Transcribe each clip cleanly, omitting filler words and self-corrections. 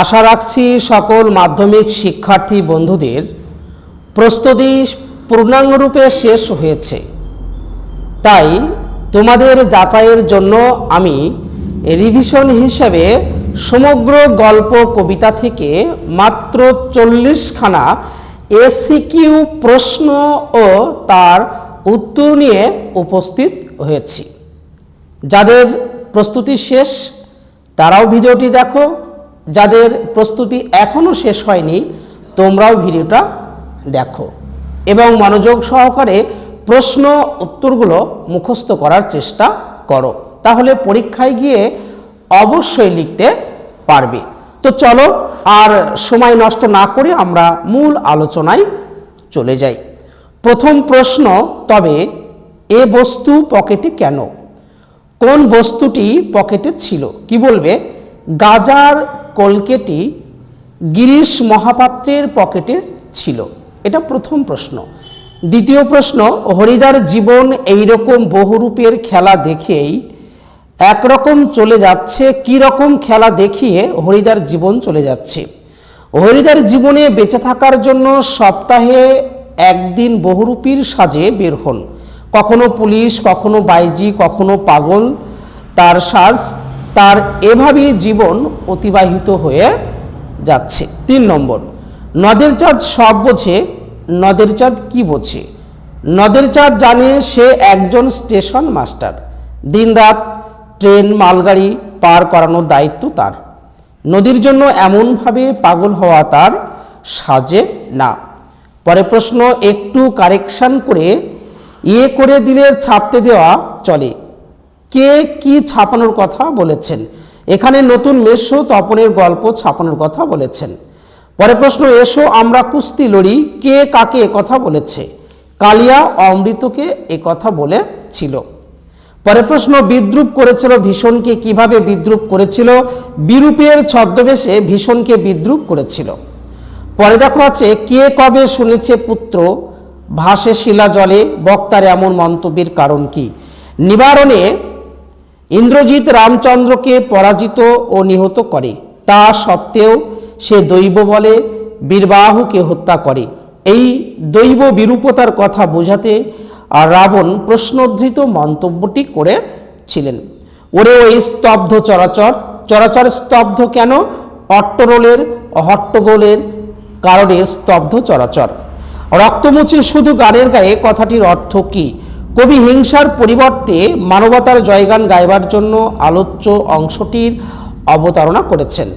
আশা রাখছি সকল মাধ্যমিক শিক্ষার্থী বন্ধুদের প্রস্তুতি পূর্ণাঙ্গরূপে শেষ হয়েছে। তাই তোমাদের যাচাইয়ের জন্য আমি রিভিশন হিসেবে সমগ্র গল্প কবিতা থেকে মাত্র 40খানা এসিকিউ প্রশ্ন ও তার উত্তর নিয়ে উপস্থিত হয়েছি। যাদের প্রস্তুতি শেষ তারাও ভিডিওটি দেখো, যাদের প্রস্তুতি এখনও শেষ হয়নি তোমরাও ভিডিওটা দেখো এবং মনোযোগ সহকারে প্রশ্ন উত্তরগুলো মুখস্থ করার চেষ্টা করো, তাহলে পরীক্ষায় গিয়ে অবশ্যই লিখতে পারবে। তো চলো আর সময় নষ্ট না করে আমরা মূল আলোচনায় চলে যাই। প্রথম প্রশ্ন, তবে এ বস্তু পকেটে কেন? কোন বস্তুটি পকেটে ছিল? কি বলবে? গাজার কলকেটি গিরিশ মহাপাত্রের পকেটে ছিল। এটা প্রথম প্রশ্ন। দ্বিতীয় প্রশ্ন, হরিদার জীবন এইরকম বহুরূপের খেলা দেখেই একরকম চলে যাচ্ছে। কি রকম খেলা দেখিয়ে হরিদার জীবন চলে যাচ্ছে? হরিদার জীবনে বেঁচে থাকার জন্য সপ্তাহে একদিন বহুরূপীর সাজে বের হন। কখনো পুলিশ, কখনো বাইজি, কখনো পাগল তার সাজ। তার এভাবেই জীবন অতিবাহিত হয়ে যাচ্ছে। 3 নম্বর, নদের চাঁদ সব বোঝে। নদের চাঁদ কি বোঝে? নদের চাঁদ জানে সে একজন স্টেশন মাস্টার। দিনরাত ট্রেন মালগাড়ি পার করানোর দায়িত্ব তার। নদীর জন্য এমনভাবে পাগল হওয়া তার সাজে না। পরে প্রশ্ন, একটু কারেকশন করে করে দিলে ছাপতে দেওয়া চলে। কে কি ছাপানোর কথা বলেছেন? এখানে নতুন মেশো তপনের গল্প ছাপানোর কথা বলেছেন। পরে প্রশ্ন, এসো আমরা কুস্তি লড়ি। কে কাকে কথা বলেছে? কালিয়া অমৃতকে কথা বলেছিল। পরে প্রশ্ন, বিদ্রুপ করেছিল ভীষণকে। কিভাবে বিদ্রুপ করেছিল? বিরূপের ছদ্মবেশে ভীষণকে বিদ্রুপ করেছিল। পরে দেখো আছে, কে কবে শুনেছে পুত্র ভাসে শিলা জলে? বক্তার এমন মন্তব্যের কারণ কি? নিবারণে ইন্দ্রজিৎ রামচন্দ্রকে পরাজিত ও নিহত করে, তা সত্ত্বেও সে দৈব বলে বীরবাহুকে হত্যা করে। এই দৈব বিরূপতার কথা বোঝাতে রাবণ প্রশ্নোদ্ধৃত মন্তব্যটি করেছিলেন। ওরে ওই স্তব্ধ চরাচর, চরাচর স্তব্ধ কেন? অট্টরোলের হট্টগোলের কারণে স্তব্ধ চরাচর। রক্তমুচি শুধু গানের গায়ে কথাটির অর্থ কি? কবি হিংসার পরিবর্তে মানবতার জয়গান গাইবার জন্য আলোচ্য অংশটির অবতারণা করেছেন।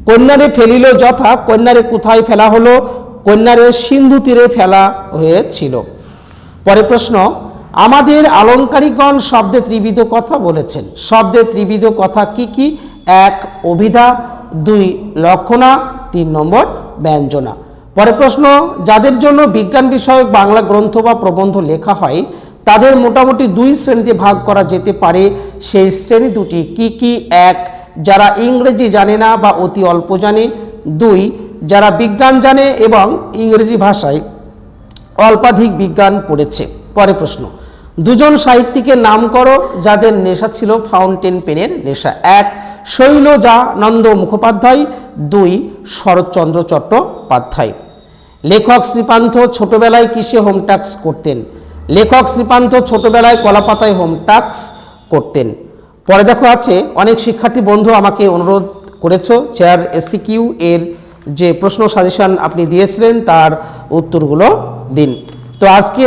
কন্যারে ফেলিল যথা, কন্যারে কোথায় ফেলা হলো? কন্যারে সিন্ধু তীরে ফেলা হয়েছিল। পরে প্রশ্ন, আমাদের আলঙ্কারিকগণ শব্দে ত্রিবিধ কথা বলেছেন। শব্দে ত্রিবিধ কথা কি কি? 1 অভিধা, 2 লক্ষণা, 3 নম্বর ব্যঞ্জনা। পরে প্রশ্ন, যাদের জন্য বিজ্ঞান বিষয়ক বাংলা গ্রন্থ বা প্রবন্ধ লেখা হয় তাদের মোটামুটি 2 শ্রেণীতে ভাগ করা যেতে পারে। সেই শ্রেণী দুটি কি কি? 1 যারা ইংরেজি জানে না বা অতি অল্প জানে। 2 যারা বিজ্ঞান জানে এবং ইংরেজি ভাষায় অল্পাধিক বিজ্ঞান পড়েছে। পরে প্রশ্ন, 2 জন সাহিত্যিকের নাম করো যাদের নেশা ছিল ফাউন্টেন পেনের নেশা। 1 শৈলজানন্দ মুখোপাধ্যায়, 2 শরৎচন্দ্র চট্টোপাধ্যায়। লেখক শ্রীপান্থ ছোটবেলায় কিসে হোম টাস্ক করতেন? লেখক শ্রীপান্থ ছোটবেলায় কলাপাতায় হোম টাস্ক করতেন। পরে দেখো আছে, অনেক শিক্ষার্থী বন্ধু আমাকে অনুরোধ করেছো চেয়ার এসিকিউ এর যে প্রশ্ন সাজেশন আপনি দিয়েছিলেন তার উত্তরগুলো দিন। তো আজকে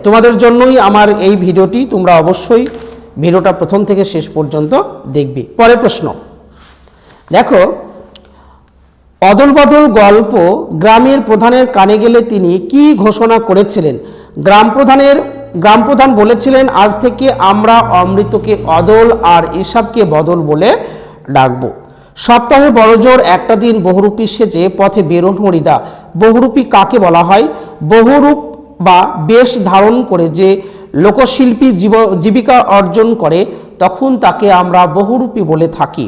তোমাদের জন্যই আমার এই ভিডিওটি, তোমরা অবশ্যই ভিডিওটা প্রথম থেকে শেষ পর্যন্ত দেখবে। পরে প্রশ্ন দেখো, অদল বদল গল্প গ্রামের প্রধানের কানে গেলে তিনি কি ঘোষণা করেছিলেন? গ্রাম প্রধান বলেছিলেন, আজ থেকে আমরা অমৃতকে অদল আর ইসাবকে বদল বলে ডাকবো। সপ্তাহে বড়জোর একটা দিন বহুরূপী সেজে পথে বেরোন হরিদা। বহুরূপী কাকে বলা হয়? বহুরূপ বা বেশ ধারণ করে যে লোকশিল্পী জীবিকা অর্জন করে তখন তাকে আমরা বহুরূপী বলে থাকি।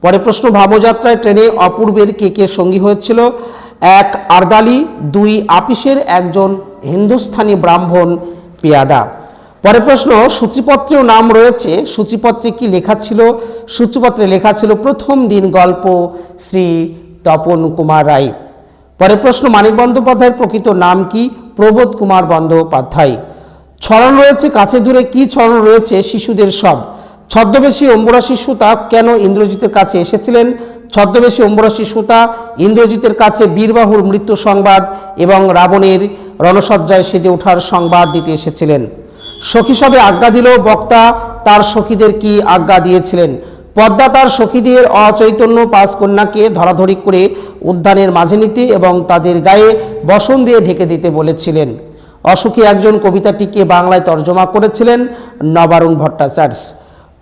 পরে প্রশ্ন, ভাবযাত্রায় ট্রেনে অপূর্বের কে কে সঙ্গী হয়েছিল? 1 আরদালি, 2 আপিসের একজন হিন্দুস্থানি ব্রাহ্মণ পেয়াদা। পরে প্রশ্ন, সূচিপত্রেও নাম রয়েছে, সূচিপত্রে কি লেখা ছিল? সূচিপত্রে লেখা ছিল প্রথম দিন গল্প শ্রী তপন কুমার রায়। পরের প্রশ্ন, মানিক বন্দ্যোপাধ্যায়ের প্রকৃত নাম কি? প্রবোধ কুমার বন্দ্যোপাধ্যায়। ছড়ানো রয়েছে কাছে দূরে, কি ছড়ানো রয়েছে? শিশুদের সব। ছদ্মবেশী অম্বরাশী সুতা কেন ইন্দ্রজিতের কাছে এসেছিলেন? ছদ্মবেশী অম্বরাশী সুতা ইন্দ্রজিতের কাছে বীরবাহুর মৃত্যু সংবাদ এবং রাবণের রণসজ্জায় সেজে ওঠার সংবাদ দিতে এসেছিলেন। সখী সবে আজ্ঞা দিল, বক্তা তার সখীদের কি আজ্ঞা দিয়েছিলেন? পদ্মা তার সখীদের অচৈতন্য 5 কন্যাকে ধরাধরি করে উদ্যানের মাঝে নিতে এবং তাদের গায়ে বসন দিয়ে ঢেকে দিতে বলেছিলেন। অসুখী একজন কবিতাটিকে বাংলায় তর্জমা করেছিলেন নবারুণ ভট্টাচার্য।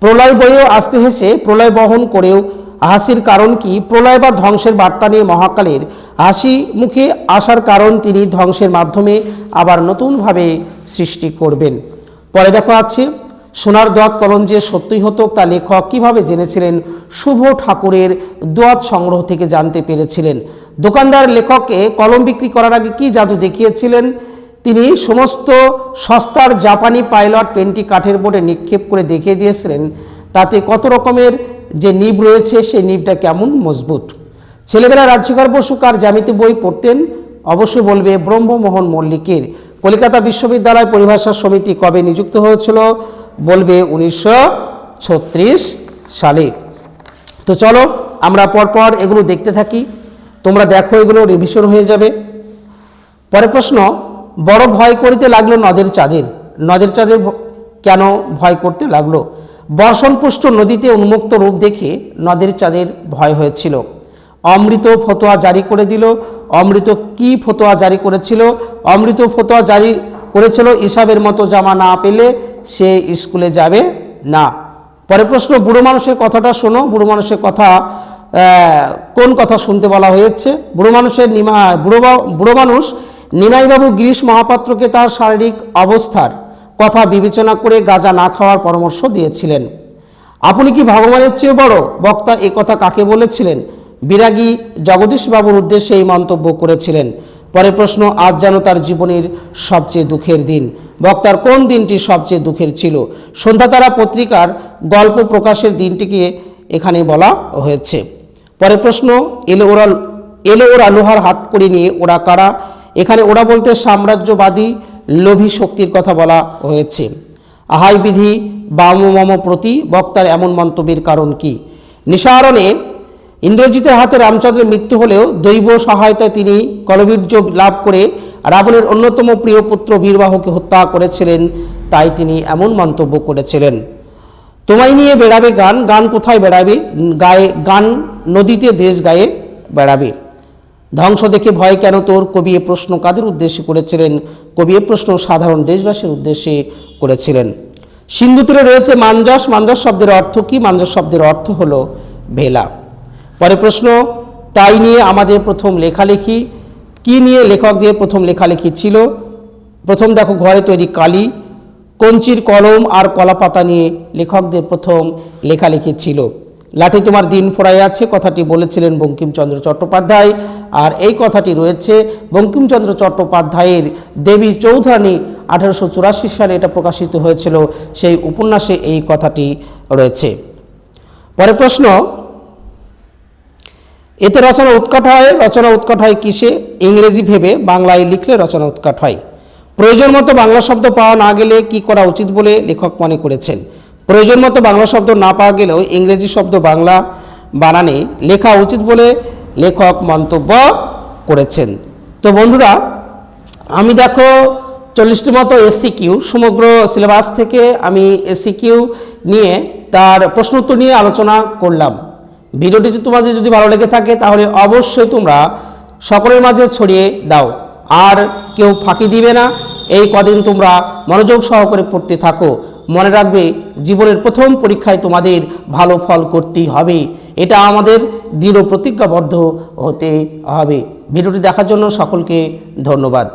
প্রলয় বয়েও আসতে হেসে প্রলয় বহন করেও হাসির কারণ কি? প্রলয় বা ধ্বংসের বার্তা নিয়ে মহাকালের হাসি মুখে আসার কারণ তিনি ধ্বংসের মাধ্যমে আবার নতুনভাবে সৃষ্টি করবেন। পরে দেখো আছে, সোনার দোয়াত কলম যে সত্যই হতো তা লেখক কিভাবে জেনেছিলেন? শুভ ঠাকুরের দোয়াত সংগ্রহ থেকে জানতে পেরেছিলেন। দোকানদার লেখককে কলম বিক্রি করার আগে কি জাদু দেখিয়েছিলেন? তিনি সমস্ত সস্তার জাপানি পাইলট পেনটি কাঠের বোর্ডে নিক্ষেপ করে দেখিয়ে দিয়েছিলেন তাতে কত রকমের যে নিব রয়েছে সেই নিবটা কেমন মজবুত। ছেলেবেলায় রাজশেখর বসু কার জ্যামিতি বই পড়তেন? অবশ্যই বলবে ব্রহ্মমোহন মল্লিকের। কলকাতা বিশ্ববিদ্যালয় পরিভাষা সমিতি কবে নিযুক্ত হয়েছিল? বলবে 1936 সালে। তো চলো আমরা পরপর এগুলো দেখতে থাকি, তোমরা দেখো, এগুলো রিভিশন হয়ে যাবে। পরের প্রশ্ন, বড় ভয় করিতে লাগলো নদের চাঁদের। নদের চাঁদের কেন ভয় করতে লাগলো? বর্ষণপুষ্ট নদীতে উন্মুক্ত রূপ দেখে নদের চাঁদের ভয় হয়েছিল। অমৃত ফতোয়া জারি করে দিল। অমৃত কি ফতোয়া জারি করেছিল? অমৃত ফতোয়া জারি করেছিল হিসাবের মতো জামা না পেলে সে স্কুলে যাবে না। পরের প্রশ্ন, বুড়ো মানুষের কথাটা শোনো। বুড়ো মানুষের কথা কোন কথা শুনতে বলা হয়েছে? বুড়ো মানুষ নিমাইবাবু গিরিশ মহাপাত্রকে তার শারীরিক অবস্থার কথা বিবেচনা করে গাঁজা না খাওয়ার পরামর্শ দিয়েছিলেন। আপনি কি ভগবানের চেয়ে বড়? বক্তা এ কথা কাকে বলেছিলেন? বিরাগী জগদীশবাবুর উদ্দেশ্যে এই মন্তব্য করেছিলেন। পরের প্রশ্ন, আজ যেন তার জীবনের সবচেয়ে দুঃখের দিন। বক্তার কোন দিনটি সবচেয়ে দুঃখের ছিল? সন্ধ্যাতারা পত্রিকার গল্প প্রকাশের দিনটিকে এখানে বলা হয়েছে। পরের প্রশ্ন, এলো ওরা লোহার হাত করে নিয়ে ওরা কারা? এখানে ওরা বলতে সাম্রাজ্যবাদী লোভী শক্তির কথা বলা হয়েছে। আহাই বিধি বাম মম প্রতি, বক্তার এমন মন্তব্যের কারণ কি? নিশারণে ইন্দ্রজিতের হাতে রামচন্দ্রের মৃত্যু হলেও দৈব সহায়তায় তিনি কলবীর্য লাভ করে রাবণের অন্যতম প্রিয় পুত্র বীরবাহুকে হত্যা করেছিলেন, তাই তিনি এমন মন্তব্য করেছিলেন। তোমায় নিয়ে বেড়াবে গান, গান কোথায় বেড়াবে? গায়ে গান নদীতে দেশ গায়ে বেড়াবে। ধ্বংস দেখে ভয় কেন তোর? কবি এ প্রশ্ন কাদের উদ্দেশ্যে করেছিলেন? কবি এ প্রশ্ন সাধারণ দেশবাসীর উদ্দেশ্যে করেছিলেন। সিন্ধু তীরে রয়েছে মাঞ্জাস। মাঞ্জাস শব্দের অর্থ কি? মাঞ্জাস শব্দের অর্থ হলো ভেলা। পরে প্রশ্ন, তাই নিয়ে আমাদের প্রথম লেখালেখি কি নিয়ে লেখকদের প্রথম লেখালেখি ছিল? প্রথম দেখো, ঘরে তৈরি কালি, কঞ্চির কলম আর কলাপাতা নিয়ে লেখকদের প্রথম লেখালেখি ছিল। লাঠি তোমার দিন ফোরাই আছে কথাটি বলেছিলেন বঙ্কিমচন্দ্র চট্টোপাধ্যায়, আর এই কথাটি রয়েছে বঙ্কিমচন্দ্র চট্টোপাধ্যায়ের দেবী চৌধুরানী 1884 সালে এটা প্রকাশিত হয়েছিল, সেই উপন্যাসে এই কথাটি রয়েছে। পরে প্রশ্ন, এতে রচনা উৎকট হয়। রচনা উৎকট হয় কিসে? ইংরেজি ভেবে বাংলায় লিখলে রচনা উৎকট হয়। প্রয়োজন মতো বাংলা শব্দ পাওয়া না গেলে কি করা উচিত বলে লেখক মনে করেছেন? প্রয়োজন মতো বাংলা শব্দ না পাওয়া গেলেও ইংরেজি শব্দ বাংলা বানানে লেখা উচিত বলে লেখক মন্তব্য করেছেন। তো বন্ধুরা, আমি দেখো 40টি মতো এসসিকিউ সমগ্র সিলেবাস থেকে আমি এসসিকিউ নিয়ে তার প্রশ্ন উত্তর নিয়ে আলোচনা করলাম। ভিডিওটি তোমাদের যদি ভালো লেগে থাকে তাহলে অবশ্যই তোমরা সকলের মাঝে ছড়িয়ে দাও, আর কেউ ফাঁকি দিবে না। এই কদিন তোমরা মনোযোগ সহকারে পড়তে থাকো। মনে রাখবে, জীবনের প্রথম পরীক্ষায় তোমাদের ভালো ফল করতেই হবে, এটা আমাদের দৃঢ় প্রতিজ্ঞাবদ্ধ হতে হবে। ভিডিওটি দেখার জন্য সকলকে ধন্যবাদ।